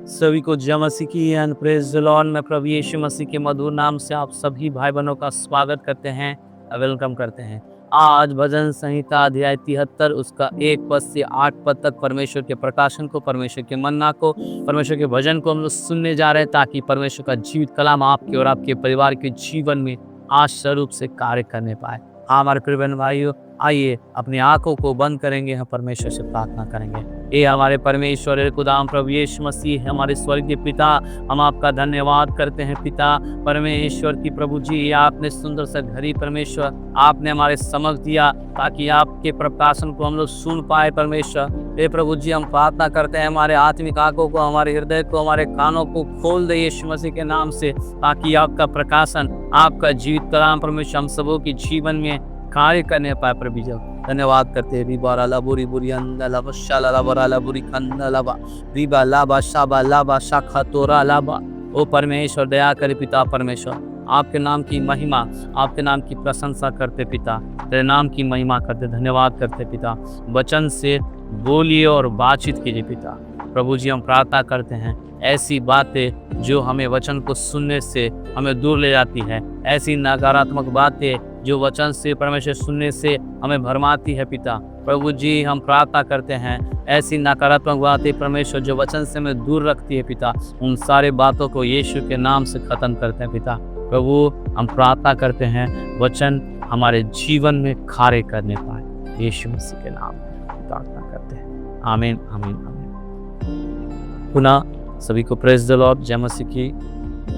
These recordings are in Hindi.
सभी को जय मसीह की एंड प्रेज द लॉर्ड। मैं प्रभु यीशु मसीह के मधुर नाम से आप सभी भाई बहनों का स्वागत करते हैं, वेलकम करते हैं। आज भजन संहिता अध्याय 73 उसका 1 पद से 8 पद तक परमेश्वर के प्रकाशन को, परमेश्वर के मन्ना को, परमेश्वर के भजन को हम लोग सुनने जा रहे हैं, ताकि परमेश्वर का जीवित कलाम आपके और आपके परिवार के जीवन में आश्चर्य रूप से कार्य करने पाए। हमारे प्रिय बहन भाइयों, आइए अपनी आंखों को बंद करेंगे, हम परमेश्वर से प्रार्थना करेंगे। ये हमारे परमेश्वर खुदाम प्रभु यीशु मसीह, हमारे स्वर्गीय पिता, हम आपका धन्यवाद करते हैं पिता परमेश्वर की। प्रभु जी, आपने सुंदर सा घड़ी परमेश्वर आपने हमारे समक्ष दिया, ताकि आपके प्रकाशन को हम लोग सुन पाए परमेश्वर। हे प्रभु जी, हम प्रार्थना करते हैं हमारे आत्मिक आंखों को, हमारे हृदय को, हमारे कानों को खोल दे यीशु मसीह के नाम से, ताकि आपका प्रकाशन, आपका जीवित कलाम परमेश्वर हम सबों के जीवन में कार्य करने पाए। प्रभु जी, धन्यवाद करते हैं। रिबा लाला बुरी बुरी अंदला बशाला ला बराला बुरी कंदला बा रिबा लाबा शाबा लाबा शाखा तोरा लाबा। ओ परमेश्वर, दया करे पिता परमेश्वर, आपके नाम की महिमा, आपके नाम की प्रशंसा करते पिता, तेरे नाम की महिमा करते, धन्यवाद करते पिता। वचन से बोलिए और बातचीत कीजिए पिता। प्रभु जी, हम प्रार्थना करते हैं ऐसी बातें जो हमें वचन को सुनने से हमें दूर ले जाती है, ऐसी नकारात्मक बातें जो वचन से परमेश्वर सुनने से हमें भरमाती है पिता। प्रभु जी, हम प्रार्थना करते हैं ऐसी नकारात्मक बातें परमेश्वर जो वचन से हमें दूर रखती है पिता, उन सारे बातों को यीशु के नाम से खत्म करते हैं पिता। प्रभु, हम प्रार्थना करते हैं वचन हमारे जीवन में कार्य करने पाए, यीशु मसीह के नाम में प्रार्थना करते हैं, आमीन आमीन आमीन। पुनः सभी को प्रेज द लॉर्ड, जय मसीह की।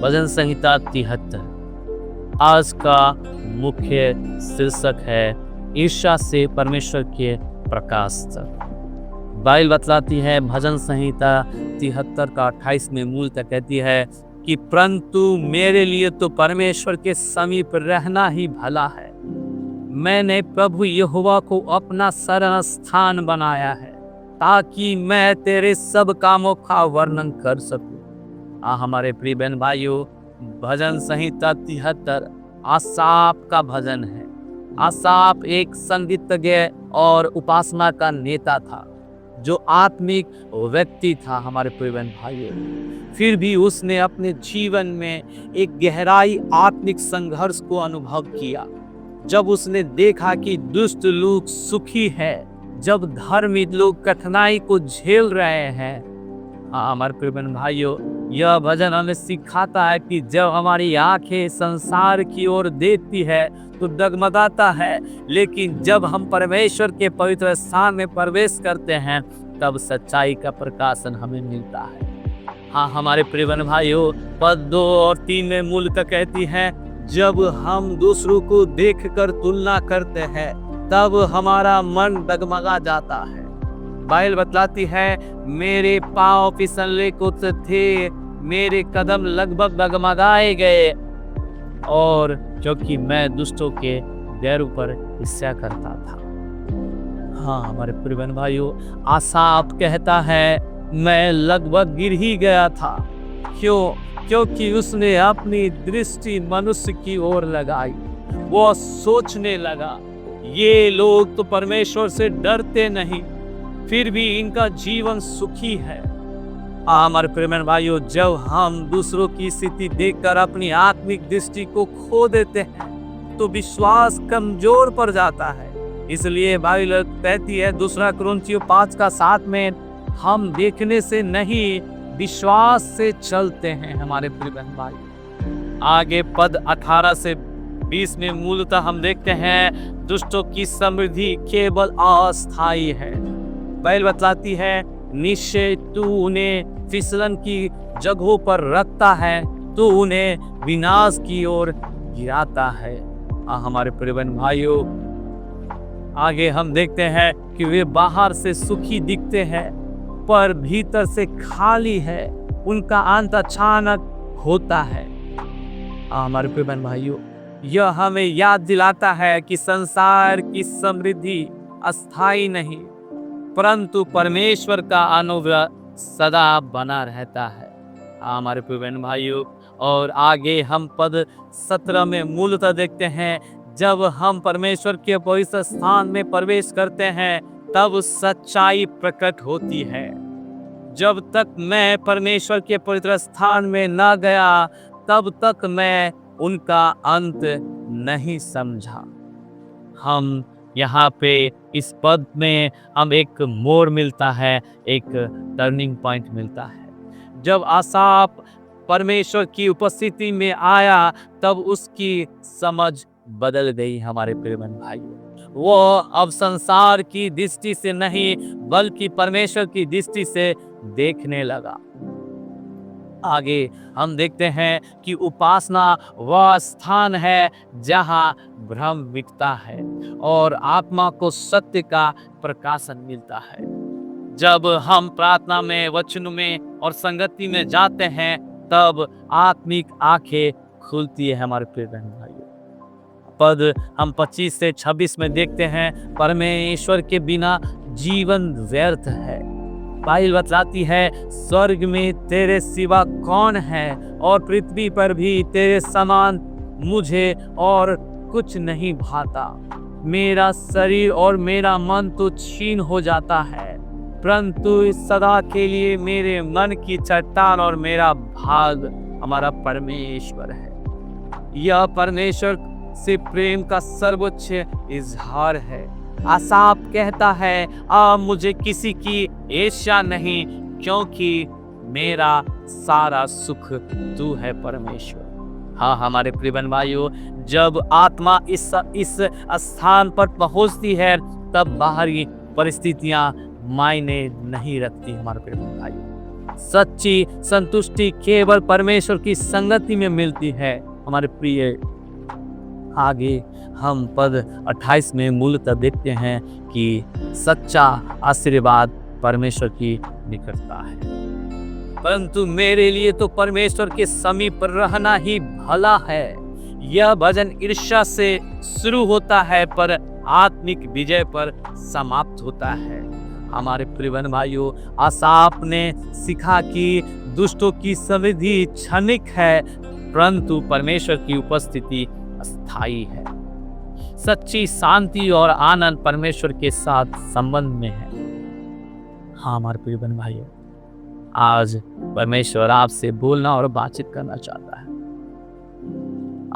भजन संहिता 73 आज का मुख्य शीर्षक है ईर्ष्या से परमेश्वर के प्रकाश तक। बाइबल बतलाती है, भजन संहिता 73 का 28 में मूल तक कहती है कि परंतु मेरे लिए तो परमेश्वर के समीप रहना ही भला है। मैंने प्रभु यहोवा को अपना शरण स्थान बनाया है, ताकि मैं तेरे सब कामों का वर्णन कर सकूं। हमारे प्रिय बहन भाइयों, भजन संहिता 73 आसाफ का भजन है। आसाफ एक संगीतज्ञ और उपासना का नेता था, जो आत्मिक व्यक्ति था हमारे प्रिय बहन भाइयों। फिर भी उसने अपने जीवन में एक गहराई आत्मिक संघर्ष को अनुभव किया। जब उसने देखा कि दुष्ट लोग सुखी है, जब धार्मिक लोग कठिनाई को झेल रहे हैं। हमारे प्रिय बहन भाइयों, यह भजन हमें सिखाता है कि जब हमारी आंखें संसार की ओर देखती है तो डगमगाता है, लेकिन जब हम परमेश्वर के पवित्र स्थान में प्रवेश करते हैं तब सच्चाई का प्रकाशन हमें मिलता है। हमारे प्रिय बहन भाइयों, पद 2 और 3 में मूलतः कहती है, जब हम दूसरों को देखकर तुलना करते हैं तब हमारा मन डगमगा जाता है। बाइबल बतलाती है, मेरे पांव फिसलने को थे, मेरे कदम लगभग डगमगाए गए, और क्योंकि मैं दुष्टों के पैरों पर हिस्सा करता था। हमारे प्रिय बहन भाइयों, आसाफ कहता है, मैं लगभग गिर ही गया था। क्योंकि उसने अपनी दृष्टि मनुष्य की ओर लगाई। वो सोचने लगा, ये लोग तो परमेश्वर से डरते नहीं, फिर भी इनका जीवन सुखी है। हमारे प्रिय भाइयों, जब हम दूसरों की स्थिति देखकर अपनी आत्मिक दृष्टि को खो देते हैं तो विश्वास कमजोर पड़ जाता है। इसलिए बाइबल कहती है, 2 कुरिन्थियों 5:7 में, हम देखने से नहीं विश्वास से चलते हैं। हमारे प्रिय भाई, आगे पद 18 से 20 में मूलतः हम देखते हैं, दुष्टों की समृद्धि केवल अस्थायी है। बाइबल बतलाती है, निश्चय तू उन्हें फिसलन की जगहों पर रखता है, तो उन्हें विनाश की ओर गिराता है। हमारे प्रिय भाइयों, आगे हम देखते हैं कि वे बाहर से सुखी दिखते हैं पर भीतर से खाली है, उनका अंत अचानक होता है। हमारे प्रिय भाइयों, यह हमें याद दिलाता है कि संसार की समृद्धि अस्थायी नहीं, परंतु परमेश्वर का अनुग्रह सदा बना रहता है। हमारे प्रिय बहन भाइयों, और आगे हम पद 17 में मूलतः देखते हैं, जब हम परमेश्वर के पवित्र स्थान में प्रवेश करते हैं तब सच्चाई प्रकट होती है। जब तक मैं परमेश्वर के पवित्र स्थान में न गया तब तक मैं उनका अंत नहीं समझा। हम यहाँ पे इस पद में हम एक मोड़ मिलता है, एक टर्निंग पॉइंट मिलता है। जब आसाफ परमेश्वर की उपस्थिति में आया तब उसकी समझ बदल गई। हमारे प्रिय भाइयों, वो अब संसार की दृष्टि से नहीं बल्कि परमेश्वर की दृष्टि से देखने लगा। आगे हम देखते हैं कि उपासना वह स्थान है जहां भ्रम मिटता है और आत्मा को सत्य का प्रकाशन मिलता है। जब हम प्रार्थना में, वचन में और संगति में जाते हैं तब आत्मिक आंखें खुलती है। हमारे प्रिय बहन भाइयों, पद हम 25 से 26 में देखते हैं, परमेश्वर के बिना जीवन व्यर्थ है। बाइबल बतलाती है, स्वर्ग में तेरे सिवा कौन है और पृथ्वी पर भी तेरे समान मुझे और कुछ नहीं भाता। मेरा शरीर और मेरा मन तो क्षीण हो जाता है, परंतु इस सदा के लिए मेरे मन की चट्टान और मेरा भाग हमारा परमेश्वर है। यह परमेश्वर से प्रेम का सर्वोच्च इजहार है। आसाफ कहता है, मुझे किसी की ईर्ष्या नहीं, क्योंकि मेरा सारा सुख तू है परमेश्वर। हाँ हमारे प्रिय भाइयों, जब आत्मा इस स्थान पर पहुंचती है तब बाहरी परिस्थितियां मायने नहीं रखती। हमारे प्रिय भाइयों, सच्ची संतुष्टि केवल परमेश्वर की संगति में मिलती है। हमारे प्रिय, आगे हम पद 28 में मूलतः देखते हैं कि सच्चा आशीर्वाद परमेश्वर की निकटता है, परंतु मेरे लिए तो परमेश्वर के समीप रहना ही भला है। यह भजन ईर्ष्या से शुरू होता है पर आत्मिक विजय पर समाप्त होता है। हमारे प्रिय भाइयों, आसाफ ने सीखा कि दुष्टों की समृद्धि क्षणिक है, परंतु परमेश्वर की उपस्थिति स्थायी है। सच्ची शांति और आनंद परमेश्वर के साथ संबंध में है। हाँ हमारे प्रिय भाइयों, आज परमेश्वर आपसे बोलना और बातचीत करना चाहता है।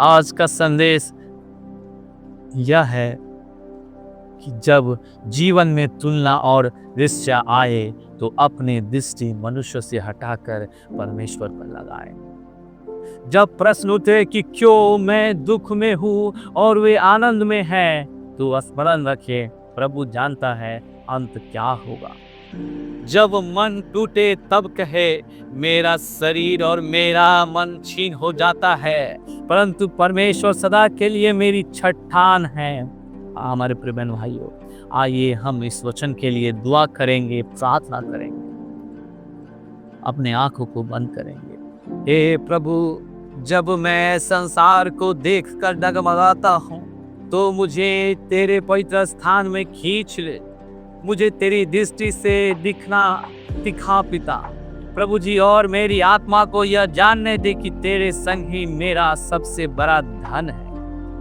आज का संदेश यह है कि जब जीवन में तुलना और ईर्ष्या आए तो अपनी दृष्टि मनुष्य से हटाकर परमेश्वर पर लगाएं। जब प्रश्न उठे कि क्यों मैं दुख में हूँ और वे आनंद में हैं, तो स्मरण रखें, प्रभु जानता है अंत क्या होगा। जब मन टूटे तब कहे, मेरा शरीर और मेरा मन क्षीण हो जाता है, परंतु परमेश्वर सदा के लिए मेरी चट्टान है। हमारे प्रिय बहन भाइयों, आइए हम इस वचन के लिए दुआ करेंगे, प्रार्थना करेंगे, अपने आंखों को बंद करेंगे। हे प्रभु, जब मैं संसार को देखकर डगमगाता हूँ तो मुझे तेरे पवित्र स्थान में खींच ले। मुझे तेरी दृष्टि से दिखा पिता प्रभु जी, और मेरी आत्मा को यह जानने दे कि तेरे संग ही मेरा सबसे बड़ा धन है।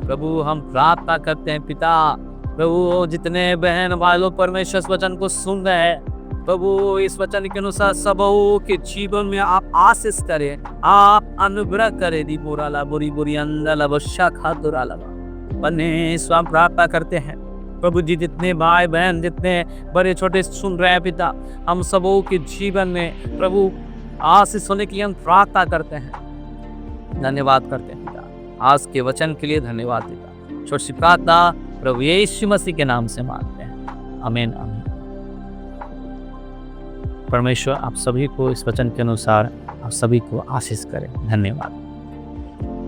प्रभु हम प्रार्थना करते हैं पिता, प्रभु जितने बहन वालों परमेश्वर वचन को सुन रहे हैं, प्रभु इस वचन के अनुसार सबों के जीवन में आप आशीष करें, आप अनुग्रह करें। दी बोराला बुरी बुरी अंदर अवश्य खातुरा लगा बने स्वाम प्रार्थना करते हैं। प्रभु जी जितने भाई बहन, जितने बड़े छोटे सुन रहे हैं पिता, हम सबों के जीवन में प्रभु आशीष होने की हम प्रार्थना करते हैं। धन्यवाद करते हैं पिता, आज के वचन के लिए धन्यवाद पिता। छोटी सी प्रार्थना प्रभु यीशु मसीह के नाम से मांगते हैं, आमीन आमीन। परमेश्वर आप सभी को इस वचन के अनुसार आप सभी को आशीष करें। धन्यवाद।